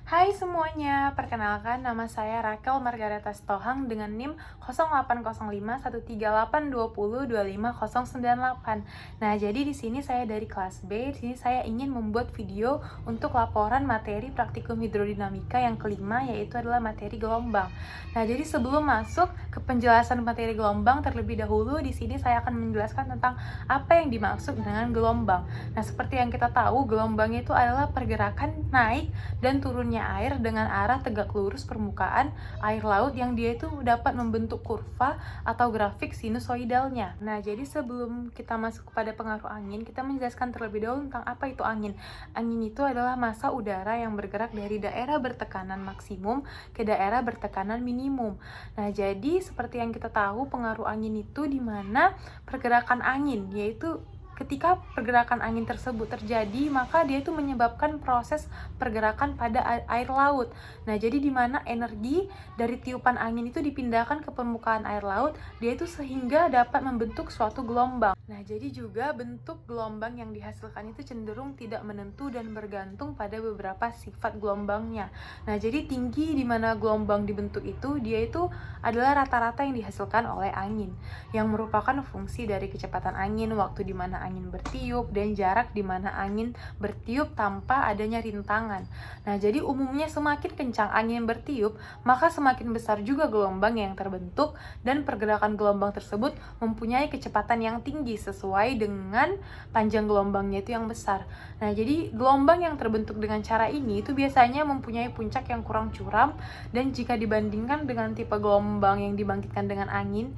Hai semuanya, perkenalkan nama saya Rakel Margareta Stohang dengan NIM 08051382025098. Nah, jadi di sini saya dari kelas B. Di sini saya ingin membuat video untuk laporan materi praktikum hidrodinamika yang kelima, yaitu adalah materi gelombang. Nah, jadi sebelum masuk ke penjelasan materi gelombang terlebih dahulu, di sini saya akan menjelaskan tentang apa yang dimaksud dengan gelombang. Nah, seperti yang kita tahu, gelombang itu adalah pergerakan naik dan turunnya air dengan arah tegak lurus permukaan air laut yang dia itu dapat membentuk kurva atau grafik sinusoidalnya. Nah, jadi sebelum kita masuk kepada pengaruh angin, kita menjelaskan terlebih dahulu tentang apa itu angin. Angin itu adalah massa udara yang bergerak dari daerah bertekanan maksimum ke daerah bertekanan minimum. Nah, jadi seperti yang kita tahu, pengaruh angin itu di mana pergerakan angin, yaitu ketika pergerakan angin tersebut terjadi, maka dia itu menyebabkan proses pergerakan pada air laut. Nah, jadi di mana energi dari tiupan angin itu dipindahkan ke permukaan air laut, dia itu sehingga dapat membentuk suatu gelombang. Nah, jadi juga bentuk gelombang yang dihasilkan itu cenderung tidak menentu dan bergantung pada beberapa sifat gelombangnya. Nah, jadi tinggi di mana gelombang dibentuk itu, dia itu adalah rata-rata yang dihasilkan oleh angin, yang merupakan fungsi dari kecepatan angin, waktu di mana angin bertiup, dan jarak di mana angin bertiup tanpa adanya rintangan. Nah, jadi umumnya semakin kencang angin bertiup, maka semakin besar juga gelombang yang terbentuk, dan pergerakan gelombang tersebut mempunyai kecepatan yang tinggi sesuai dengan panjang gelombangnya itu yang besar. Nah, jadi gelombang yang terbentuk dengan cara ini itu biasanya mempunyai puncak yang kurang curam, dan jika dibandingkan dengan tipe gelombang yang dibangkitkan dengan angin,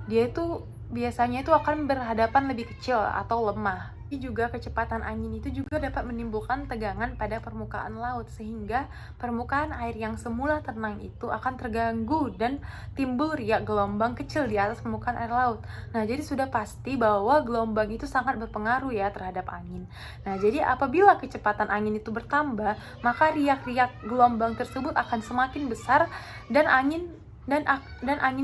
dia itu biasanya itu akan berhadapan lebih kecil atau lemah. Tapi juga kecepatan angin itu juga dapat menimbulkan tegangan pada permukaan laut, sehingga permukaan air yang semula tenang itu akan terganggu dan timbul riak gelombang kecil di atas permukaan air laut. Nah, jadi sudah pasti bahwa gelombang itu sangat berpengaruh ya terhadap angin. Nah, jadi apabila kecepatan angin itu bertambah, maka riak-riak gelombang tersebut akan semakin besar, dan angin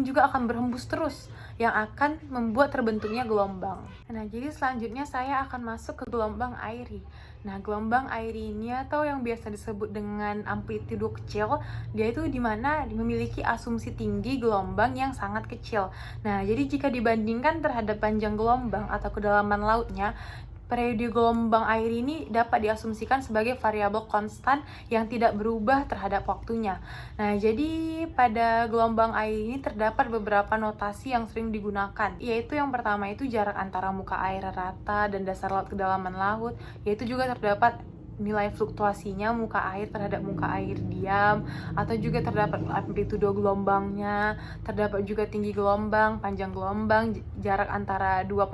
juga akan berhembus terus, yang akan membuat terbentuknya gelombang. Nah, jadi selanjutnya saya akan masuk ke gelombang airi. Nah, gelombang airi ini atau yang biasa disebut dengan amplitudo kecil, dia itu dimana memiliki asumsi tinggi gelombang yang sangat kecil. Nah, jadi jika dibandingkan terhadap panjang gelombang atau kedalaman lautnya, periode gelombang air ini dapat diasumsikan sebagai variabel konstan yang tidak berubah terhadap waktunya. Nah, jadi pada gelombang air ini terdapat beberapa notasi yang sering digunakan, yaitu yang pertama itu jarak antara muka air rata dan dasar laut kedalaman laut, yaitu juga terdapat nilai fluktuasinya muka air terhadap muka air diam, atau juga terdapat amplitudo gelombangnya, terdapat juga tinggi gelombang, panjang gelombang, jarak antara dua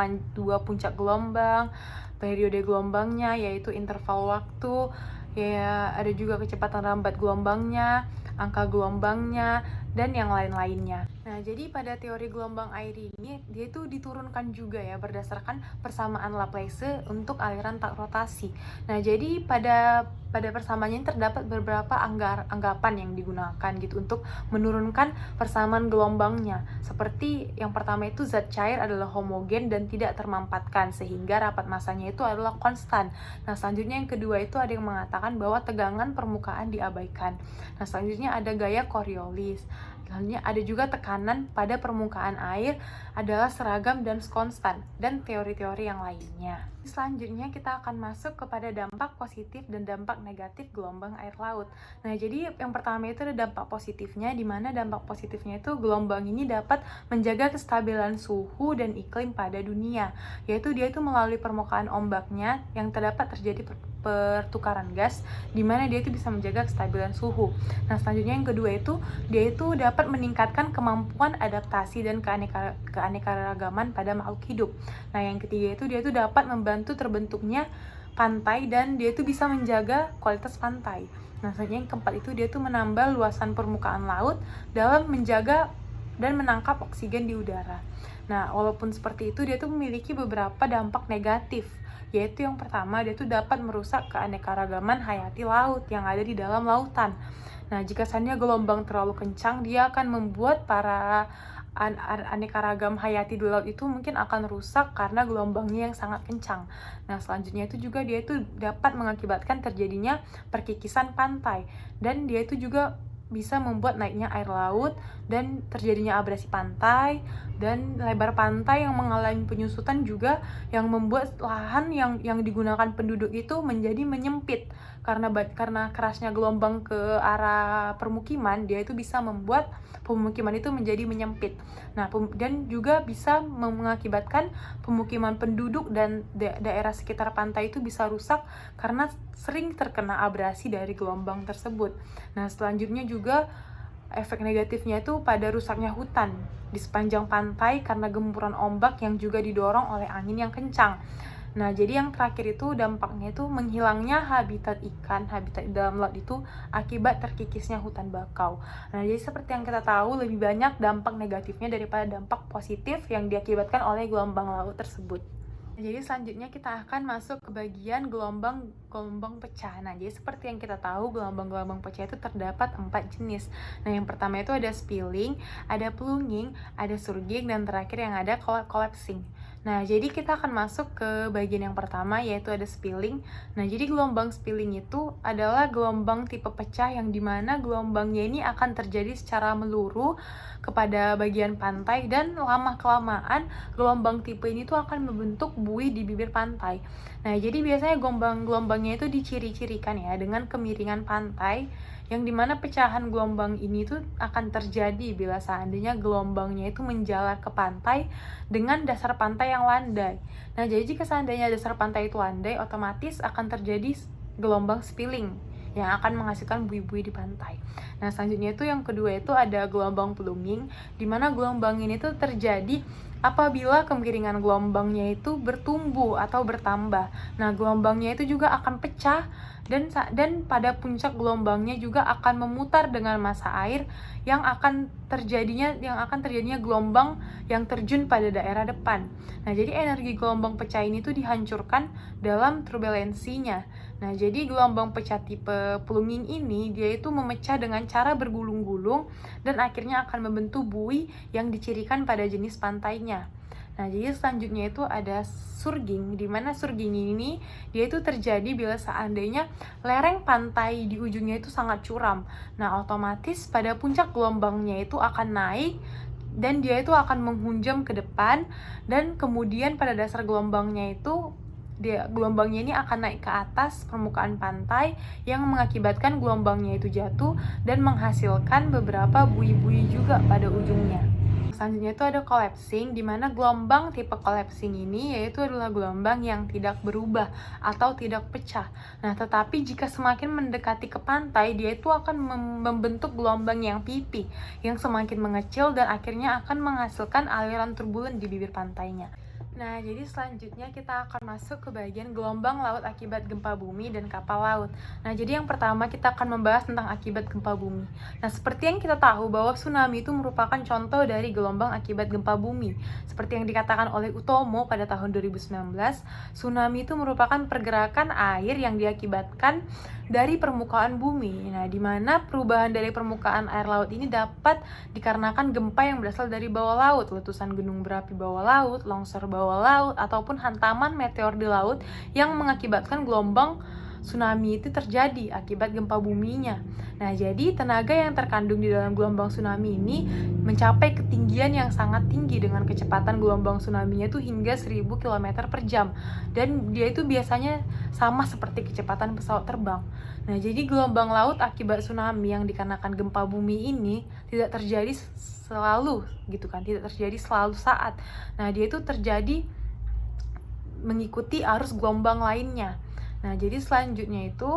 puncak gelombang, periode gelombangnya yaitu interval waktu, ya ada juga kecepatan lambat gelombangnya, angka gelombangnya, dan yang lain-lainnya. Nah, jadi pada teori gelombang air ini, dia itu diturunkan juga ya berdasarkan persamaan Laplace untuk aliran tak rotasi. Nah, jadi pada persamaannya terdapat beberapa anggapan yang digunakan gitu untuk menurunkan persamaan gelombangnya. Seperti yang pertama itu zat cair adalah homogen dan tidak termampatkan, sehingga rapat massanya itu adalah konstan. Nah, selanjutnya yang kedua itu ada yang mengatakan bahwa tegangan permukaan diabaikan. Nah, selanjutnya ada gaya Coriolis. Selanjutnya ada juga tekanan pada permukaan air adalah seragam dan konstan, dan teori-teori yang lainnya. Selanjutnya kita akan masuk kepada dampak positif dan dampak negatif gelombang air laut. Nah, jadi yang pertama itu ada dampak positifnya, di mana dampak positifnya itu gelombang ini dapat menjaga kestabilan suhu dan iklim pada dunia, yaitu dia itu melalui permukaan ombaknya yang terdapat terjadi pertukaran gas, di mana dia itu bisa menjaga kestabilan suhu. Nah, selanjutnya yang kedua itu dia itu dapat meningkatkan kemampuan adaptasi dan keanekaragaman pada makhluk hidup. Nah, yang ketiga itu dia itu dapat membantu terbentuknya pantai, dan dia itu bisa menjaga kualitas pantai. Nah, selanjutnya yang keempat itu dia itu menambah luasan permukaan laut dalam menjaga dan menangkap oksigen di udara. Nah, walaupun seperti itu, dia tuh memiliki beberapa dampak negatif, yaitu yang pertama, dia tuh dapat merusak keanekaragaman hayati laut yang ada di dalam lautan. Nah, jika seandainya gelombang terlalu kencang, dia akan membuat para aneka ragam hayati di laut itu mungkin akan rusak karena gelombangnya yang sangat kencang. Nah, selanjutnya itu juga dia itu dapat mengakibatkan terjadinya perkikisan pantai, dan dia itu juga bisa membuat naiknya air laut dan terjadinya abrasi pantai dan lebar pantai yang mengalami penyusutan juga, yang membuat lahan yang digunakan penduduk itu menjadi menyempit karena kerasnya gelombang ke arah permukiman. Dia itu bisa membuat pemukiman itu menjadi menyempit. Nah, dan juga bisa mengakibatkan pemukiman penduduk dan daerah sekitar pantai itu bisa rusak karena sering terkena abrasi dari gelombang tersebut. Nah, selanjutnya juga efek negatifnya itu pada rusaknya hutan di sepanjang pantai karena gempuran ombak yang juga didorong oleh angin yang kencang. Nah, jadi yang terakhir itu dampaknya itu menghilangnya habitat ikan, habitat di dalam laut itu akibat terkikisnya hutan bakau. Nah, jadi seperti yang kita tahu, lebih banyak dampak negatifnya daripada dampak positif yang diakibatkan oleh gelombang laut tersebut. Jadi selanjutnya kita akan masuk ke bagian gelombang pecah. Nah, jadi seperti yang kita tahu, gelombang pecah itu terdapat 4 jenis. Nah, yang pertama itu ada spilling, ada plunging, ada surging, dan terakhir yang ada collapsing. Nah, jadi kita akan masuk ke bagian yang pertama, yaitu ada spilling. Nah, jadi gelombang spilling itu adalah gelombang tipe pecah yang dimana gelombangnya ini akan terjadi secara meluruh kepada bagian pantai, dan lama-kelamaan gelombang tipe ini tuh akan membentuk buih di bibir pantai. Nah, jadi biasanya gelombangnya itu diciri-cirikan ya dengan kemiringan pantai, yang dimana pecahan gelombang ini tuh akan terjadi bila seandainya gelombangnya itu menjalar ke pantai dengan dasar pantai yang landai. Nah, jadi jika seandainya dasar pantai itu landai, otomatis akan terjadi gelombang spilling yang akan menghasilkan buih-buih di pantai. Nah, selanjutnya itu yang kedua itu ada gelombang plunging, di mana gelombang ini tuh terjadi apabila kemiringan gelombangnya itu bertumbuh atau bertambah. Nah, gelombangnya itu juga akan pecah, dan pada puncak gelombangnya juga akan memutar dengan massa air yang akan terjadinya gelombang yang terjun pada daerah depan. Nah, jadi energi gelombang pecah ini tuh dihancurkan dalam turbulensinya. Nah, jadi gelombang pecah tipe plunging ini dia itu memecah dengan cara bergulung-gulung dan akhirnya akan membentuk buih yang dicirikan pada jenis pantainya. Nah, jadi selanjutnya itu ada surging, di mana surging ini dia itu terjadi bila seandainya lereng pantai di ujungnya itu sangat curam. Nah, otomatis pada puncak gelombangnya itu akan naik dan dia itu akan menghunjam ke depan, dan kemudian pada dasar gelombangnya itu gelombangnya ini akan naik ke atas permukaan pantai yang mengakibatkan gelombangnya itu jatuh dan menghasilkan beberapa buih-buih juga pada ujungnya. Selanjutnya itu ada collapsing, di mana gelombang tipe collapsing ini yaitu adalah gelombang yang tidak berubah atau tidak pecah. Nah, tetapi jika semakin mendekati ke pantai, dia itu akan membentuk gelombang yang pipi, yang semakin mengecil dan akhirnya akan menghasilkan aliran turbulen di bibir pantainya. Nah, jadi selanjutnya kita akan masuk ke bagian gelombang laut akibat gempa bumi dan kapal laut. Nah, jadi yang pertama kita akan membahas tentang akibat gempa bumi. Nah, seperti yang kita tahu bahwa tsunami itu merupakan contoh dari gelombang akibat gempa bumi. Seperti yang dikatakan oleh Utomo pada tahun 2019, tsunami itu merupakan pergerakan air yang diakibatkan dari permukaan bumi. Nah, di mana perubahan dari permukaan air laut ini dapat dikarenakan gempa yang berasal dari bawah laut, letusan gunung berapi bawah laut, longsor bawah laut, ataupun hantaman meteor di laut yang mengakibatkan gelombang tsunami itu terjadi akibat gempa buminya. Nah, jadi tenaga yang terkandung di dalam gelombang tsunami ini mencapai ketinggian yang sangat tinggi dengan kecepatan gelombang tsunami-nya itu hingga 1000 km per jam. Dan dia itu biasanya sama seperti kecepatan pesawat terbang. Nah, jadi gelombang laut akibat tsunami yang dikarenakan gempa bumi ini tidak terjadi selalu gitu kan, tidak terjadi selalu saat. Nah, dia itu terjadi mengikuti arus gelombang lainnya. Nah, jadi selanjutnya itu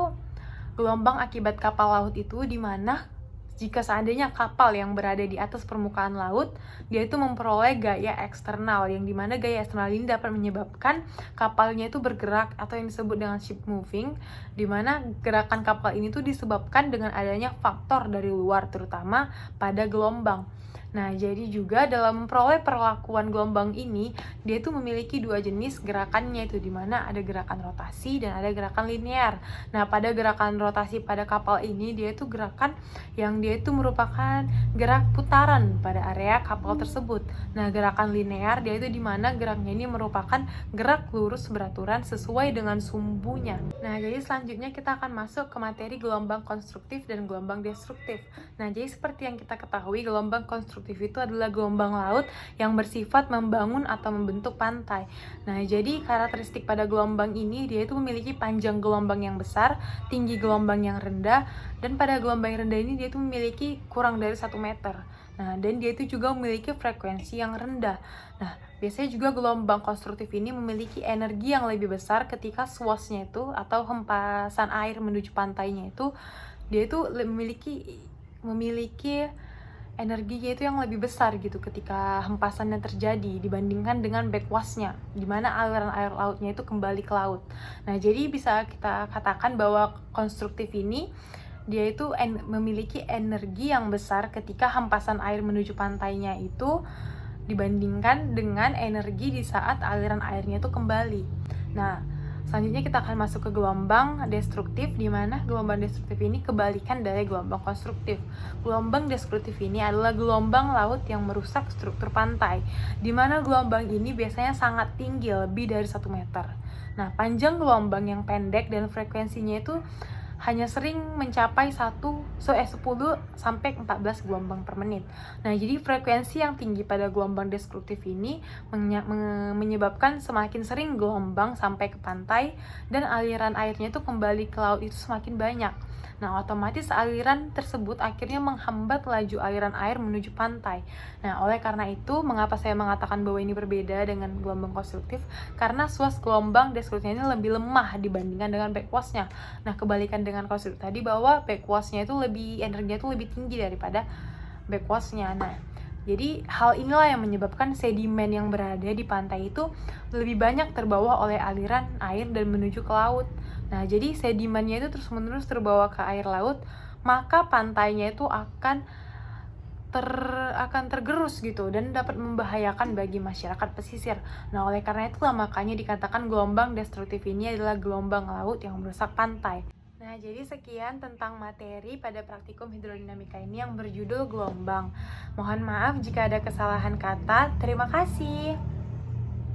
gelombang akibat kapal laut itu di mana jika seandainya kapal yang berada di atas permukaan laut, dia itu memperoleh gaya eksternal, yang dimana gaya eksternal ini dapat menyebabkan kapalnya itu bergerak atau yang disebut dengan ship moving, dimana gerakan kapal ini tuh disebabkan dengan adanya faktor dari luar, terutama pada gelombang. Nah, jadi juga dalam memperoleh perlakuan gelombang ini, dia itu memiliki dua jenis gerakannya, itu dimana ada gerakan rotasi dan ada gerakan linear. Nah, pada gerakan rotasi pada kapal ini, dia itu gerakan yang dia dia itu merupakan gerak putaran pada area kapal tersebut. Nah, gerakan linear dia itu dimana geraknya ini merupakan gerak lurus beraturan sesuai dengan sumbunya. Nah, jadi selanjutnya kita akan masuk ke materi gelombang konstruktif dan gelombang destruktif. Nah, jadi seperti yang kita ketahui, gelombang konstruktif itu adalah gelombang laut yang bersifat membangun atau membentuk pantai. Nah, jadi karakteristik pada gelombang ini dia itu memiliki panjang gelombang yang besar, tinggi gelombang yang rendah, dan pada gelombang yang rendah ini dia itu memiliki kurang dari 1 meter. Nah, dan dia itu juga memiliki frekuensi yang rendah. Nah, biasanya juga gelombang konstruktif ini memiliki energi yang lebih besar ketika swashnya itu atau hempasan air menuju pantainya itu dia itu memiliki energinya itu yang lebih besar gitu ketika hempasannya terjadi dibandingkan dengan backwashnya, di mana aliran air lautnya itu kembali ke laut. Nah, jadi bisa kita katakan bahwa konstruktif ini dia itu memiliki energi yang besar ketika hempasan air menuju pantainya itu dibandingkan dengan energi di saat aliran airnya itu kembali. Nah, selanjutnya kita akan masuk ke gelombang destruktif, di mana gelombang destruktif ini kebalikan dari gelombang konstruktif. Gelombang destruktif ini adalah gelombang laut yang merusak struktur pantai, di mana gelombang ini biasanya sangat tinggi, lebih dari 1 meter. Nah, panjang gelombang yang pendek dan frekuensinya itu hanya sering mencapai 10 sampai 14 gelombang per menit. Nah, jadi frekuensi yang tinggi pada gelombang destruktif ini menyebabkan semakin sering gelombang sampai ke pantai dan aliran airnya itu kembali ke laut itu semakin banyak. Nah, otomatis aliran tersebut akhirnya menghambat laju aliran air menuju pantai. Nah, oleh karena itu, mengapa saya mengatakan bahwa ini berbeda dengan gelombang konstruktif? Karena swash gelombang destruktif ini lebih lemah dibandingkan dengan backwashnya. Nah, kebalikan dengan konstruktif tadi bahwa backwashnya itu energinya itu lebih tinggi daripada backwashnya. Nah, jadi hal inilah yang menyebabkan sedimen yang berada di pantai itu lebih banyak terbawa oleh aliran air dan menuju ke laut. Nah, jadi sedimennya itu terus-menerus terbawa ke air laut, maka pantainya itu akan tergerus gitu dan dapat membahayakan bagi masyarakat pesisir. Nah, oleh karena itulah makanya dikatakan gelombang destruktif ini adalah gelombang laut yang merusak pantai. Nah, jadi sekian tentang materi pada praktikum hidrodinamika ini yang berjudul gelombang. Mohon maaf jika ada kesalahan kata. Terima kasih.